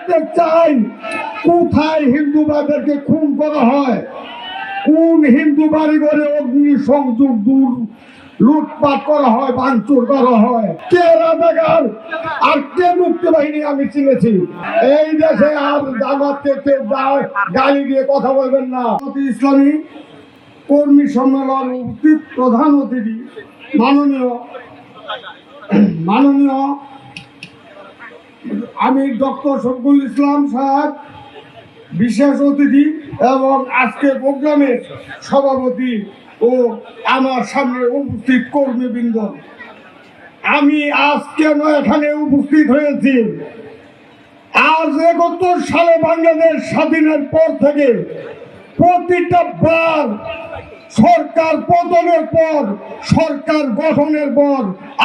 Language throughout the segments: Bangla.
দেখতে চাই কোথায় হিন্দুবাদেরকে খুন করা হয়, কোন হিন্দু বাড়ি ঘরে অগ্নি সংযোগ দূর লুটপাট করা হয়, ভাঙচুর করা হয়। কে রাজাকার আর কে মুক্তি বাহিনী আমি চিনেছি। এই দেশে আর জামাতকে কেউ গালি দিয়ে কথা বলবেন না। ইসলামী কর্মী সম্মেলন প্রধান অতিথি মাননীয় আমির ডক্টর শফিকুল ইসলাম সাহেব বিশেষ অতিথি এবং আজকে প্রোগ্রামের সভাপতি ও আমার সামনে উপস্থিত কর্মীবৃন্দ, আমি আজ কেন এখানে উপস্থিত হয়েছি? আজ ৭১ সালে বাংলাদেশ স্বাধীনের পর থেকে প্রতিটা বার সরকার পতনের পর, সরকার গঠনের পর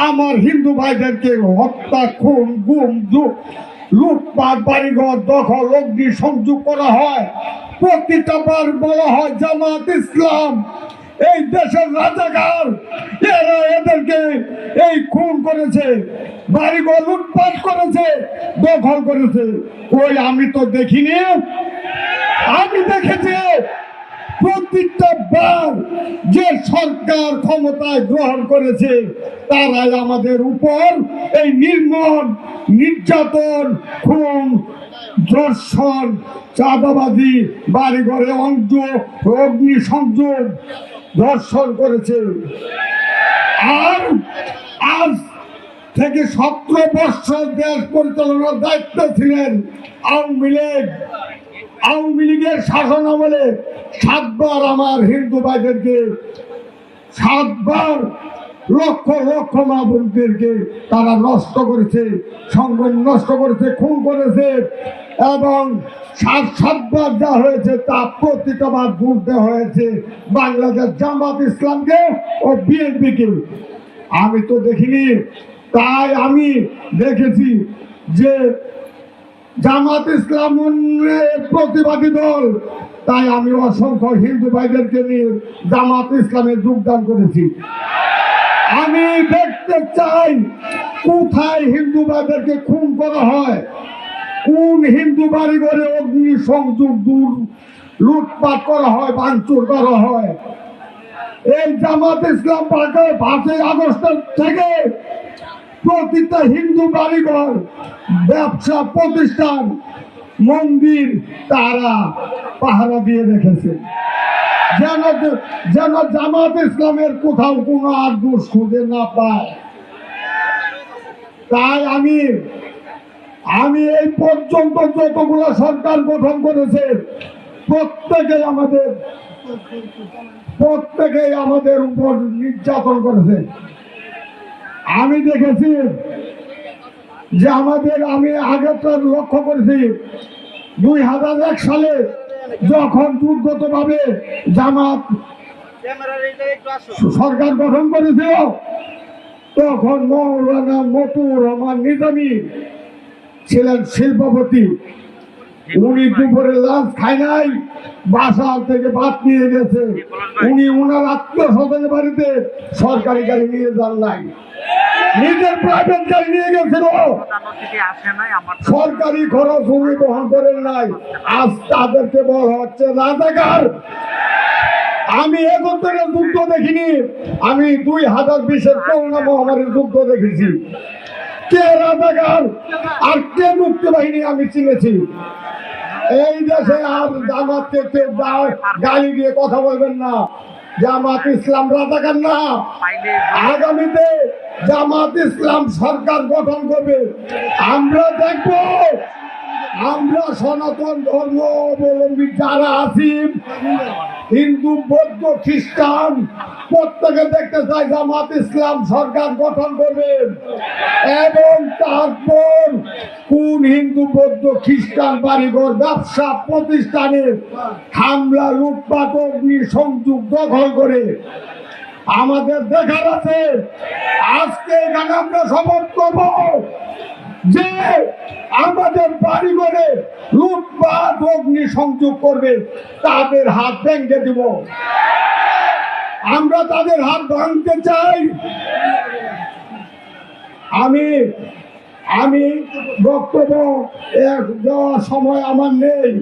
আমার হিন্দু ভাইদেরকে হত্যা, খুন, গুম, লুটপাট, বাড়িঘর দখল, অগ্নি সংযোগ করা হয়। প্রতিটা বার বলা হয় জামাত ইসলাম এই দেশের রাজাকার, এরা এদেরকে এই খুন করেছে, বাড়িঘর লুটপাট করেছে, দখল করেছে। ওই আমি তো দেখিনি, আমি দেখেছি প্রত্যেকটা বার যে সরকার ক্ষমতায় গ্রহণ করেছে তারাই আমাদের উপর এই নির্মম নির্যাতন, খুন, ধর্ষণ, চাঁদাবাজি, বাড়িঘরে অগ্নি সংযোগ, ধর্ষণ করেছে। আর আজ থেকে 17 বছর দেশ পরিচালনার দায়িত্ব ছিলেন আওয়ামী লীগের শাসন আমলে 7 বার আমার হিন্দু ভাইদেরকে, 7 বার লক্ষ লক্ষ মা বোনদেরকে তারা নষ্ট করেছে, সংগঠন নষ্ট করেছে, খুন করেছে এবং 7 বার যা হয়েছে তা প্রতিটা বার বুঝতে হয়েছে বাংলাদেশ জামাত ইসলামকে ও বিএনপিকে। আমি তো দেখিনি, তাই আমি দেখেছি যে জামাত ইসলাম প্রতিবাদী দল, তাই আমি অসংখ্য হিন্দু ভাইদেরকে নিয়ে জামাত ইসলামে যোগদান করেছি। আমি দেখতে চাই কোথায় হিন্দু ভাইদেরকে খুন করা হয়, কোন হিন্দু বাড়ি ঘরে অগ্নি সংযোগ লুটপাট করা হয়, ভাঙচুর করা হয়। এই জামাত ইসলাম পার্কে 5ই আগস্ট থেকে প্রতিটা হিন্দু বাড়িঘর, ব্যবসা প্রতিষ্ঠান, মন্দির তারা পাহারা দিয়ে রেখেছে, যেন জামাত ইসলামের কোথাও কোনো আর দোষ খুঁজে না পায়। তাই আমি এই পর্যন্ত যতগুলো সরকার গঠন করেছে প্রত্যেকেই আমাদের উপর নির্যাতন করেছে। আমি দেখেছি যে আমি আগেটা লক্ষ্য করেছি 2001 সালে যখন দুর্গতভাবে জামাত সরকার গঠন করেছিল, তখন মৌলানা মতুর রহমান নিজামী ছিলেন শিল্পপতি। উনি দুপুরে লাঞ্চ খায় নাই, বাসা থেকে ভাত নিয়ে গেছে। উনি ওনার আত্মীয় স্বজনের বাড়িতে সরকারি গাড়ি নিয়ে যান নাই, নিজের প্রাইভেট গাড়ি নিয়ে গেছিল। সরকারি খরচ উনি বহন করেন নাই। আজ তাদেরকে বলা হচ্ছে রাজাকার। আমি একত্রের যুদ্ধ দেখিনি, আমি 2020-এর করোনা মহামারীর যুদ্ধ দেখেছি। কে রাজাকার আর কে মুক্তি বাহিনী আমি চিনেছি। এই দেশে আর জামাতকে কেউ গালি দিয়ে কথা বলবেন না। জামাত ইসলাম রাজাকার না। আগামীতে জামাত ইসলাম সরকার গঠন করবে, আমরা দেখব আমরা সনাতন ধর্ম অবলম্বী যারা আছি, হিন্দু, বৌদ্ধ, খ্রিস্টান, প্রত্যেকে দেখতে চাই জামাত ইসলাম সরকার গঠন করবে। এবং তারপর কোন হিন্দু, বৌদ্ধ, খ্রিস্টান বাড়িঘর, ব্যবসা প্রতিষ্ঠানে হামলা, লুটপাট, অগ্নি সংযোগ দখল করে আমাদের দেখার আছে। আজকে এখানে আমরা শপথ করব যে আমাদের বাড়ি ঘরে লুটপাট, অগ্নি সংযোগ করবে তাদের হাত ভেঙে দিব। আমরা তাদের হাত ভাঙতে চাই। আমি বক্তব্য দেওয়ার সময় আমার নেই।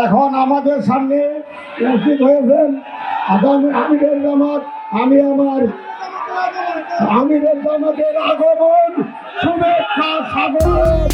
এখন আমাদের সামনে উপস্থিত হয়েছেন আগামী আমিরের জামাত। আমি আমার আমিরের জামাতের আগমন শুভেচ্ছা স্বাগত